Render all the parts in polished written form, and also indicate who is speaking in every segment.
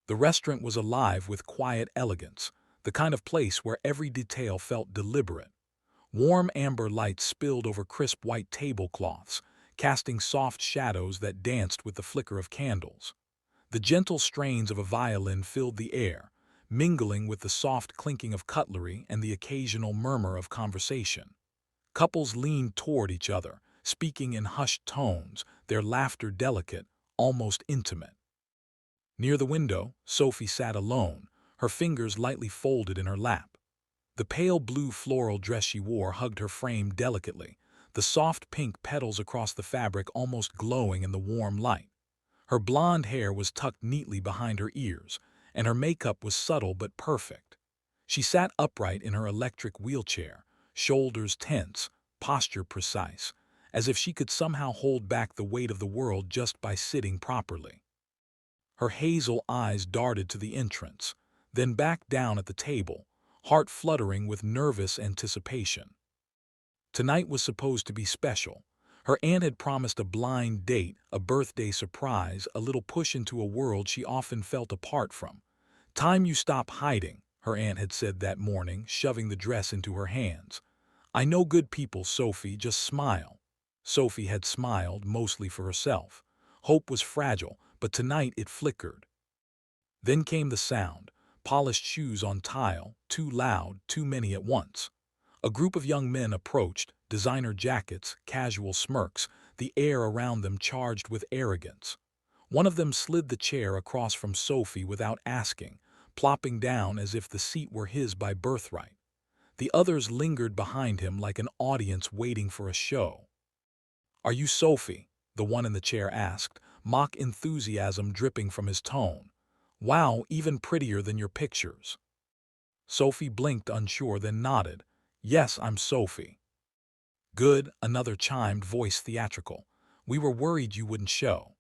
Speaker 1: The restaurant was alive with quiet elegance, the kind of place where every detail felt deliberate. Warm amber light spilled over crisp white tablecloths, casting soft shadows that danced with the flicker of candles. The gentle strains of a violin filled the air, mingling with the soft clinking of cutlery and the occasional murmur of conversation. Couples leaned toward each other, speaking in hushed tones, their laughter delicate, almost intimate. Near the window, Sophie sat alone, her fingers lightly folded in her lap. The pale blue floral dress she wore hugged her frame delicately, the soft pink petals across the fabric almost glowing in the warm light. Her blonde hair was tucked neatly behind her ears, and her makeup was subtle but perfect. She sat upright in her electric wheelchair, shoulders tense, posture precise, as if she could somehow hold back the weight of the world just by sitting properly. Her hazel eyes darted to the entrance, then back down at the table, heart fluttering with nervous anticipation. Tonight was supposed to be special. Her aunt had promised a blind date, a birthday surprise, a little push into a world she often felt apart from. "Time you stop hiding," her aunt had said that morning, shoving the dress into her hands. "I know good people, Sophie, just smile." Sophie had smiled, mostly for herself. Hope was fragile, but tonight it flickered. Then came the sound, polished shoes on tile, too loud, too many at once. A group of young men approached, designer jackets, casual smirks, the air around them charged with arrogance. One of them slid the chair across from Sophie without asking, plopping down as if the seat were his by birthright. The others lingered behind him like an audience waiting for a show. "Are you Sophie?" the one in the chair asked, mock enthusiasm dripping from his tone. "Wow, even prettier than your pictures." Sophie blinked unsure, then nodded. "Yes, I'm Sophie." "Good," another chimed, voice theatrical. "We were worried you wouldn't show."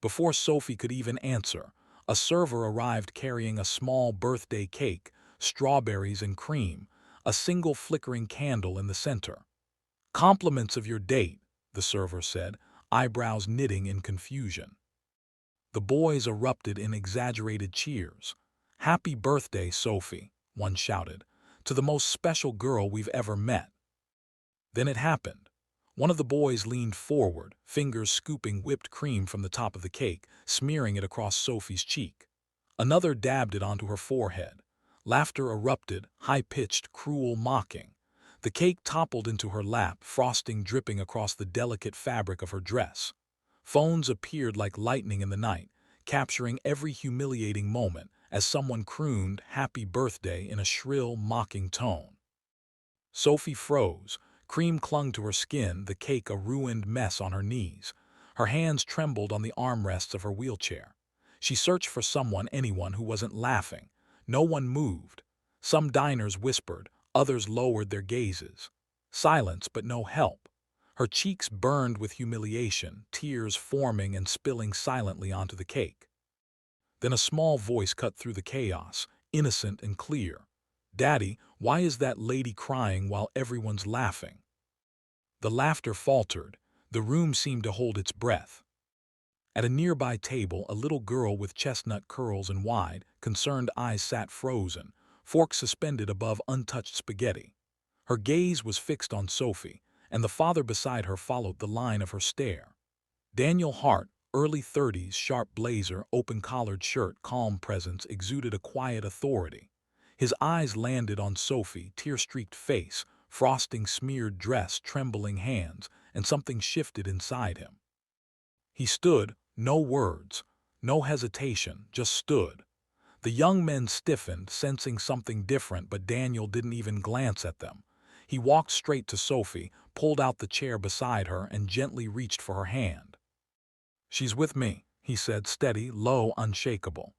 Speaker 1: Before Sophie could even answer, a server arrived carrying a small birthday cake, strawberries and cream, a single flickering candle in the center. "Compliments of your date," the server said, eyebrows knitting in confusion. The boys erupted in exaggerated cheers. "Happy birthday, Sophie," one shouted, "to the most special girl we've ever met." Then it happened. One of the boys leaned forward, fingers scooping whipped cream from the top of the cake, smearing it across Sophie's cheek. Another dabbed it onto her forehead. Laughter erupted, high-pitched, cruel, mocking. The cake toppled into her lap, frosting dripping across the delicate fabric of her dress. Phones appeared like lightning in the night, capturing every humiliating moment as someone crooned "Happy Birthday" in a shrill, mocking tone. Sophie froze. Cream clung to her skin, the cake a ruined mess on her knees. Her hands trembled on the armrests of her wheelchair. She searched for someone, anyone who wasn't laughing. No one moved. Some diners whispered, others lowered their gazes. Silence, but no help. Her cheeks burned with humiliation, tears forming and spilling silently onto the cake. Then a small voice cut through the chaos, innocent and clear. "Daddy, why is that lady crying while everyone's laughing?" The laughter faltered. The room seemed to hold its breath. At a nearby table, a little girl with chestnut curls and wide, concerned eyes sat frozen, fork suspended above untouched spaghetti. Her gaze was fixed on Sophie, and the father beside her followed the line of her stare. Daniel Hart, early 30s, sharp blazer, open-collared shirt, calm presence, exuded a quiet authority. His eyes landed on Sophie, tear-streaked face, frosting-smeared dress, trembling hands, and something shifted inside him. He stood, no words, no hesitation, just stood. The young men stiffened, sensing something different, but Daniel didn't even glance at them. He walked straight to Sophie, pulled out the chair beside her, and gently reached for her hand. "She's with me," he said, steady, low, unshakable.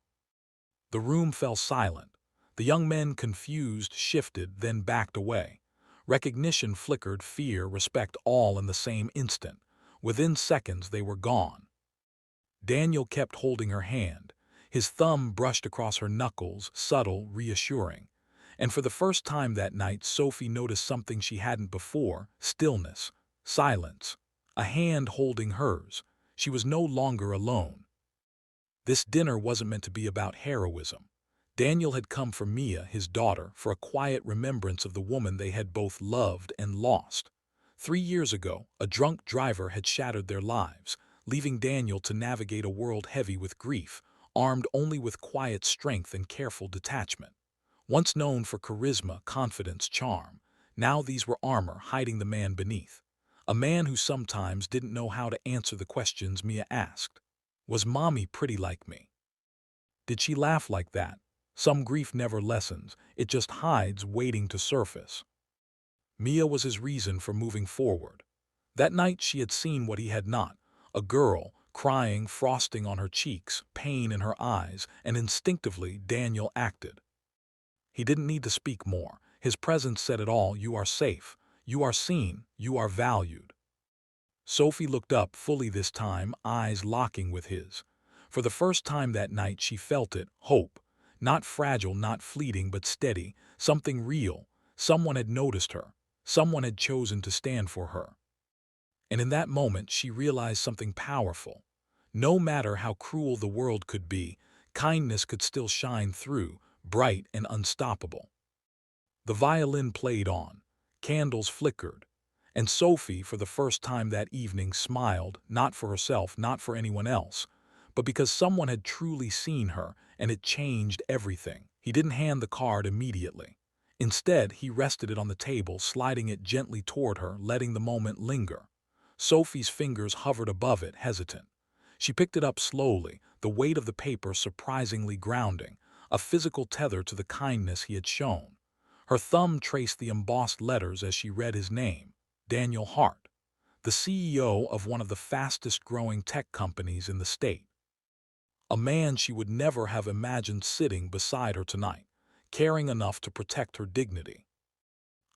Speaker 1: The room fell silent. The young men, confused, shifted, then backed away. Recognition flickered, fear, respect, all in the same instant. Within seconds they were gone. Daniel kept holding her hand. His thumb brushed across her knuckles, subtle, reassuring. And for the first time that night, Sophie noticed something she hadn't before: stillness, silence, a hand holding hers. She was no longer alone. This dinner wasn't meant to be about heroism. Daniel had come for Mia, his daughter, for a quiet remembrance of the woman they had both loved and lost. 3 years ago, a drunk driver had shattered their lives, leaving Daniel to navigate a world heavy with grief, armed only with quiet strength and careful detachment. Once known for charisma, confidence, charm, now these were armor hiding the man beneath. A man who sometimes didn't know how to answer the questions Mia asked. Was Mommy pretty like me? Did she laugh like that? Some grief never lessens, it just hides waiting to surface. Mia was his reason for moving forward. That night she had seen what he had not, a girl, crying, frosting on her cheeks, pain in her eyes, and instinctively Daniel acted. He didn't need to speak more. His presence said it all. You are safe. You are seen. You are valued. Sophie looked up fully this time, eyes locking with his. For the first time that night she felt it, hope. Not fragile, not fleeting, but steady, something real. Someone had noticed her. Someone had chosen to stand for her. And in that moment she realized something powerful. No matter how cruel the world could be, kindness could still shine through, bright and unstoppable. The violin played on, candles flickered, and Sophie, for the first time that evening, smiled, not for herself, not for anyone else, but because someone had truly seen her, and it changed everything. He didn't hand the card immediately. Instead, he rested it on the table, sliding it gently toward her, letting the moment linger. Sophie's fingers hovered above it, hesitant. She picked it up slowly, the weight of the paper surprisingly grounding, a physical tether to the kindness he had shown. Her thumb traced the embossed letters as she read his name, Daniel Hart, the CEO of one of the fastest-growing tech companies in the state. A man she would never have imagined sitting beside her tonight, caring enough to protect her dignity.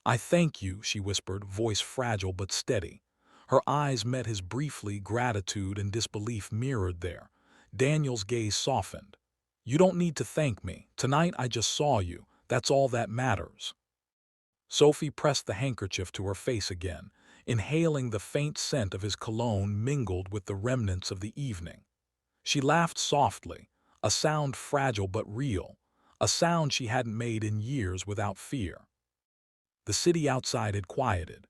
Speaker 1: I thank you, she whispered, voice fragile but steady. Her eyes met his briefly, gratitude and disbelief mirrored there. Daniel's gaze softened. You don't need to thank me. Tonight I just saw you. That's all that matters. Sophie pressed the handkerchief to her face again, inhaling the faint scent of his cologne mingled with the remnants of the evening. She laughed softly, a sound fragile but real, a sound she hadn't made in years without fear. The city outside had quieted.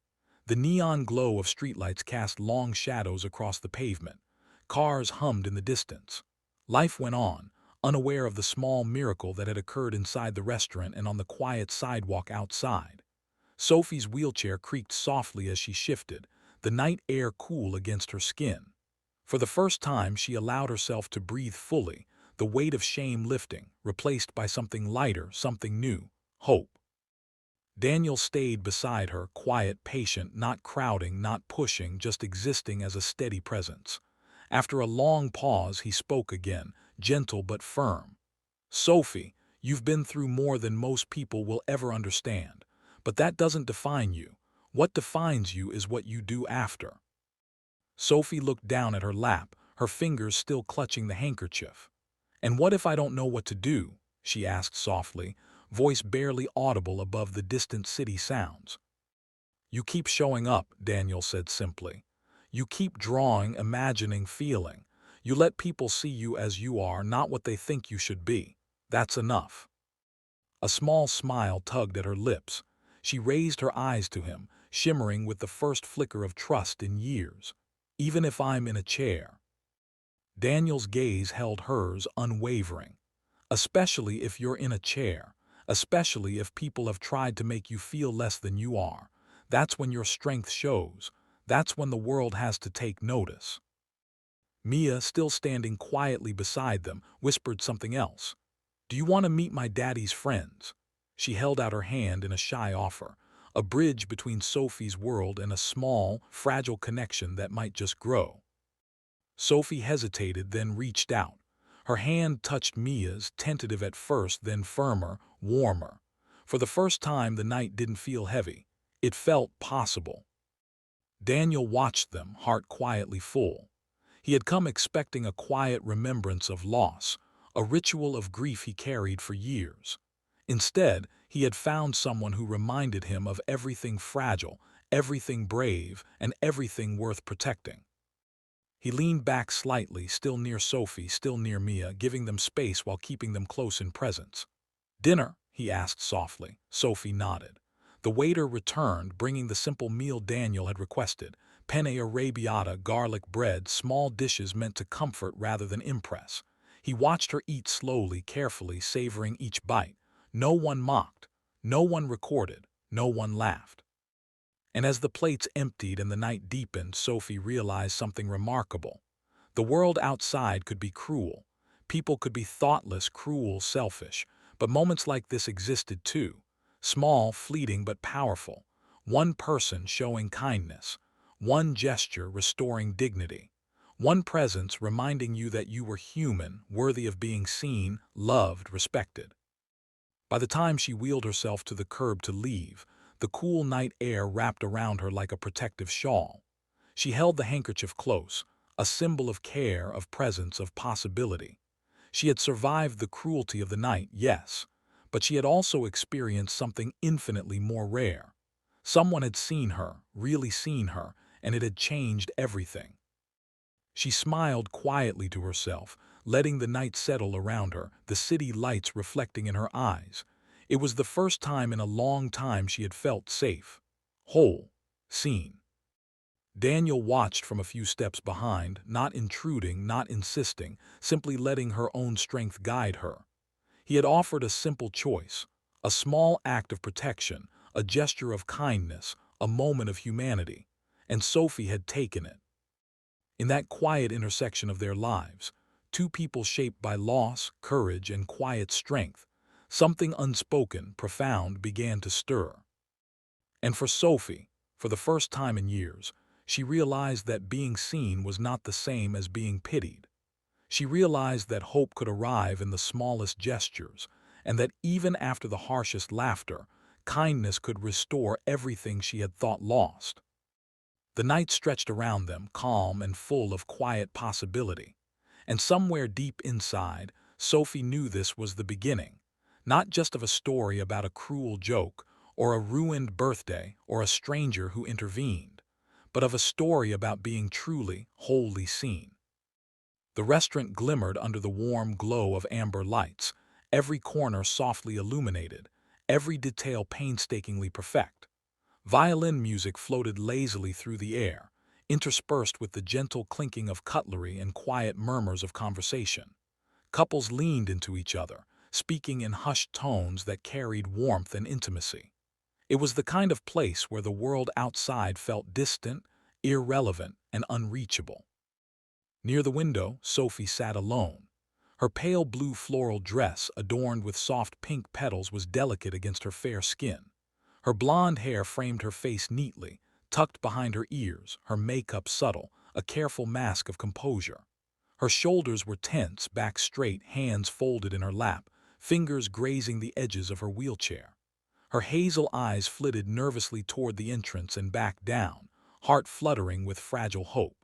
Speaker 1: The neon glow of streetlights cast long shadows across the pavement. Cars hummed in the distance. Life went on, unaware of the small miracle that had occurred inside the restaurant and on the quiet sidewalk outside. Sophie's wheelchair creaked softly as she shifted, the night air cool against her skin. For the first time she allowed herself to breathe fully, the weight of shame lifting, replaced by something lighter, something new, hope. Daniel stayed beside her, quiet, patient, not crowding, not pushing, just existing as a steady presence. After a long pause, he spoke again, gentle but firm. Sophie, you've been through more than most people will ever understand. But that doesn't define you. What defines you is what you do after. Sophie looked down at her lap, her fingers still clutching the handkerchief. And what if I don't know what to do? She asked softly, voice barely audible above the distant city sounds. You keep showing up, Daniel said simply. You keep drawing, imagining, feeling. You let people see you as you are, not what they think you should be. That's enough. A small smile tugged at her lips. She raised her eyes to him, shimmering with the first flicker of trust in years. Even if I'm in a chair. Daniel's gaze held hers, unwavering. Especially if you're in a chair. Especially if people have tried to make you feel less than you are. That's when your strength shows. That's when the world has to take notice. Mia, still standing quietly beside them, whispered something else. Do you want to meet my daddy's friends? She held out her hand in a shy offer, a bridge between Sophie's world and a small, fragile connection that might just grow. Sophie hesitated, then reached out. Her hand touched Mia's, tentative at first, then firmer, warmer. For the first time the night didn't feel heavy. It felt possible. Daniel watched them, heart quietly full. He had come expecting a quiet remembrance of loss, a ritual of grief he carried for years. Instead, he had found someone who reminded him of everything fragile, everything brave, and everything worth protecting. He leaned back slightly, still near Sophie, still near Mia, giving them space while keeping them close in presence. "Dinner?" he asked softly. Sophie nodded. The waiter returned, bringing the simple meal Daniel had requested: penne arrabbiata, garlic bread, small dishes meant to comfort rather than impress. He watched her eat slowly, carefully, savoring each bite. No one mocked, no one recorded, no one laughed. And as the plates emptied and the night deepened, Sophie realized something remarkable. The world outside could be cruel. People could be thoughtless, cruel, selfish. But moments like this existed too. Small, fleeting, but powerful. One person showing kindness. One gesture restoring dignity. One presence reminding you that you were human, worthy of being seen, loved, respected. By the time she wheeled herself to the curb to leave, the cool night air wrapped around her like a protective shawl. She held the handkerchief close, a symbol of care, of presence, of possibility. She had survived the cruelty of the night, yes, but she had also experienced something infinitely more rare. Someone had seen her, really seen her, and it had changed everything. She smiled quietly to herself, letting the night settle around her, the city lights reflecting in her eyes. It was the first time in a long time she had felt safe, whole, seen. Daniel watched from a few steps behind, not intruding, not insisting, simply letting her own strength guide her. He had offered a simple choice, a small act of protection, a gesture of kindness, a moment of humanity, and Sophie had taken it. In that quiet intersection of their lives, two people shaped by loss, courage, and quiet strength, something unspoken, profound began to stir. And for Sophie, for the first time in years, she realized that being seen was not the same as being pitied. She realized that hope could arrive in the smallest gestures, and that even after the harshest laughter, kindness could restore everything she had thought lost. The night stretched around them, calm and full of quiet possibility. And somewhere deep inside, Sophie knew this was the beginning, not just of a story about a cruel joke, or a ruined birthday, or a stranger who intervened, but of a story about being truly, wholly seen. The restaurant glimmered under the warm glow of amber lights, every corner softly illuminated, every detail painstakingly perfect. Violin music floated lazily through the air, interspersed with the gentle clinking of cutlery and quiet murmurs of conversation. Couples leaned into each other, speaking in hushed tones that carried warmth and intimacy. It was the kind of place where the world outside felt distant, irrelevant, and unreachable. Near the window, Sophie sat alone. Her pale blue floral dress, adorned with soft pink petals, was delicate against her fair skin. Her blonde hair framed her face neatly, tucked behind her ears, her makeup subtle, a careful mask of composure. Her shoulders were tense, back straight, hands folded in her lap, fingers grazing the edges of her wheelchair. Her hazel eyes flitted nervously toward the entrance and back down, heart fluttering with fragile hope.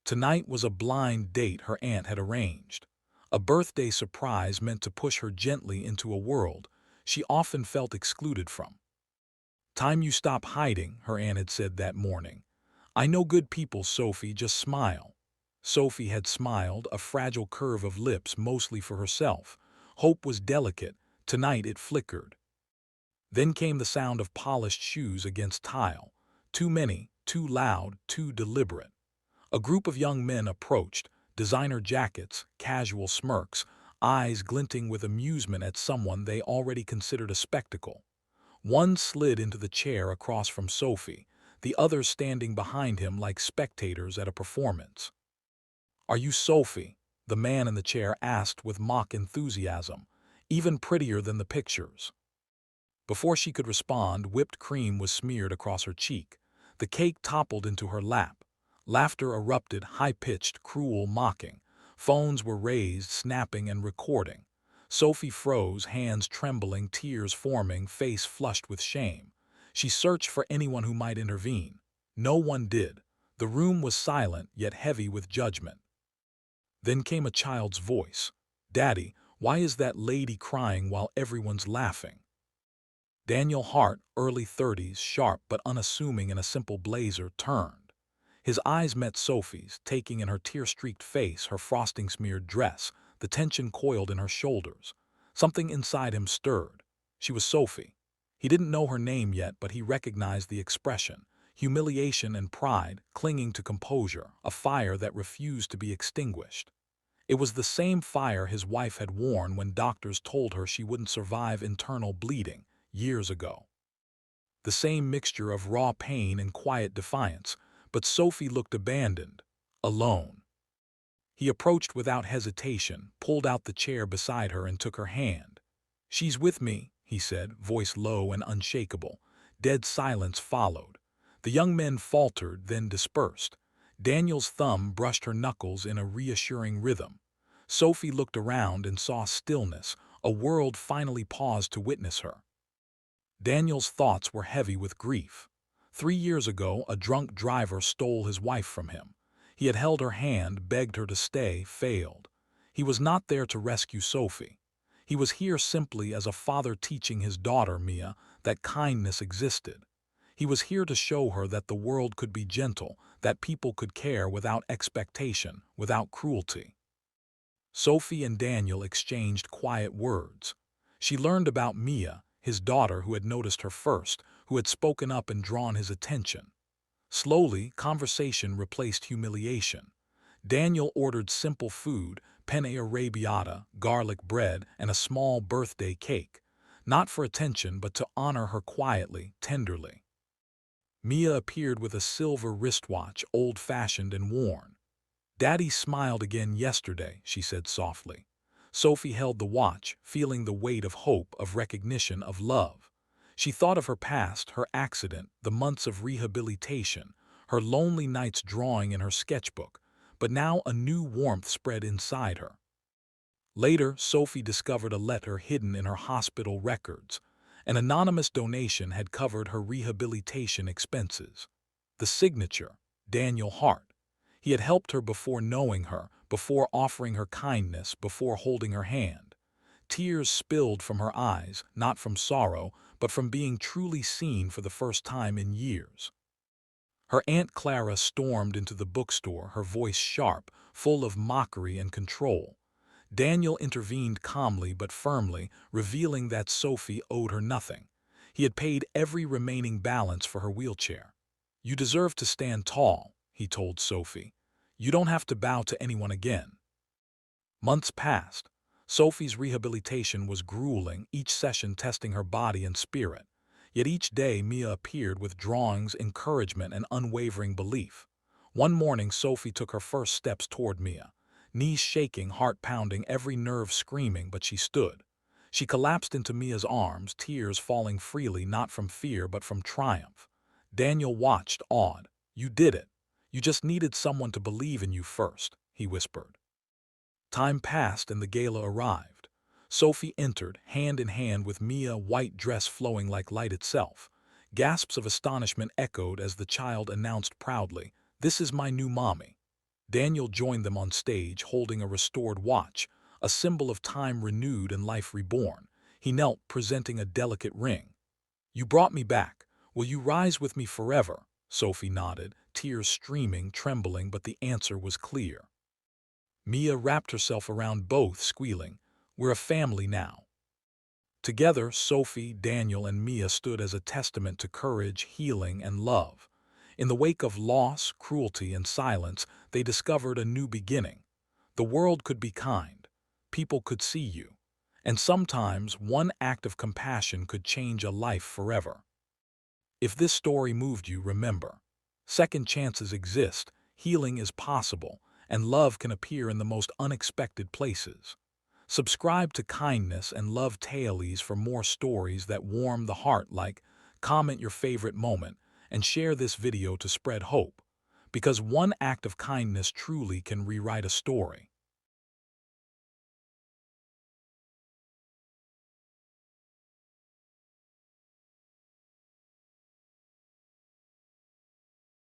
Speaker 1: Tonight was a blind date her aunt had arranged, a birthday surprise meant to push her gently into a world she often felt excluded from. "Time you stop hiding," her aunt had said that morning. "I know good people, Sophie, just smile." Sophie had smiled, a fragile curve of lips mostly for herself. Hope was delicate, tonight it flickered. Then came the sound of polished shoes against tile. Too many, too loud, too deliberate. A group of young men approached, designer jackets, casual smirks, eyes glinting with amusement at someone they already considered a spectacle. One slid into the chair across from Sophie, the others standing behind him like spectators at a performance. "Are you Sophie?" the man in the chair asked with mock enthusiasm, "even prettier than the pictures." Before she could respond, whipped cream was smeared across her cheek. The cake toppled into her lap. Laughter erupted, high-pitched, cruel, mocking. Phones were raised, snapping and recording. Sophie froze, hands trembling, tears forming, face flushed with shame. She searched for anyone who might intervene. No one did. The room was silent, yet heavy with judgment. Then came a child's voice. "Daddy, why is that lady crying while everyone's laughing?" Daniel Hart, early 30s, sharp but unassuming in a simple blazer, turned. His eyes met Sophie's, taking in her tear-streaked face, her frosting-smeared dress, the tension coiled in her shoulders. Something inside him stirred. She was Sophie. He didn't know her name yet, but he recognized the expression. Humiliation and pride, clinging to composure, a fire that refused to be extinguished. It was the same fire his wife had worn when doctors told her she wouldn't survive internal bleeding years ago. The same mixture of raw pain and quiet defiance, but Sophie looked abandoned, alone. He approached without hesitation, pulled out the chair beside her and took her hand. "She's with me," he said, voice low and unshakable. Dead silence followed. The young men faltered, then dispersed. Daniel's thumb brushed her knuckles in a reassuring rhythm. Sophie looked around and saw stillness. A world finally paused to witness her. Daniel's thoughts were heavy with grief. 3 years ago, a drunk driver stole his wife from him. He had held her hand, begged her to stay, failed. He was not there to rescue Sophie. He was here simply as a father teaching his daughter, Mia, that kindness existed. He was here to show her that the world could be gentle, that people could care without expectation, without cruelty. Sophie and Daniel exchanged quiet words. She learned about Mia, his daughter who had noticed her first, who had spoken up and drawn his attention. Slowly, conversation replaced humiliation. Daniel ordered simple food, penne arrabbiata, garlic bread, and a small birthday cake, not for attention but to honor her quietly, tenderly. Mia appeared with a silver wristwatch, old-fashioned and worn. "Daddy smiled again yesterday," she said softly. Sophie held the watch, feeling the weight of hope, of recognition, of love. She thought of her past, her accident, the months of rehabilitation, her lonely nights drawing in her sketchbook, but now a new warmth spread inside her. Later, Sophie discovered a letter hidden in her hospital records. An anonymous donation had covered her rehabilitation expenses. The signature, Daniel Hart. He had helped her before knowing her, before offering her kindness, before holding her hand. Tears spilled from her eyes, not from sorrow, but from being truly seen for the first time in years. Her Aunt Clara stormed into the bookstore, her voice sharp, full of mockery and control. Daniel intervened calmly but firmly, revealing that Sophie owed her nothing. He had paid every remaining balance for her wheelchair. "You deserve to stand tall," he told Sophie. "You don't have to bow to anyone again." Months passed. Sophie's rehabilitation was grueling, each session testing her body and spirit. Yet each day Mia appeared with drawings, encouragement, and unwavering belief. One morning Sophie took her first steps toward Mia. Knees shaking, heart pounding, every nerve screaming, but she stood. She collapsed into Mia's arms, tears falling freely, not from fear but from triumph. Daniel watched, awed. "You did it. You just needed someone to believe in you first," he whispered. Time passed and the gala arrived. Sophie entered, hand in hand with Mia, white dress flowing like light itself. Gasps of astonishment echoed as the child announced proudly, "This is my new mommy." Daniel joined them on stage, holding a restored watch, a symbol of time renewed and life reborn. He knelt, presenting a delicate ring. "You brought me back. Will you rise with me forever?" Sophie nodded, tears streaming, trembling, but the answer was clear. Mia wrapped herself around both, squealing, "We're a family now." Together, Sophie, Daniel, and Mia stood as a testament to courage, healing, and love. In the wake of loss, cruelty, and silence, they discovered a new beginning. The world could be kind. People could see you. And sometimes, one act of compassion could change a life forever. If this story moved you, remember, second chances exist, healing is possible, and love can appear in the most unexpected places. Subscribe to Kindness and Love Tales for more stories that warm the heart. Comment your favorite moment, and share this video to spread hope. Because one act of kindness truly can rewrite a story.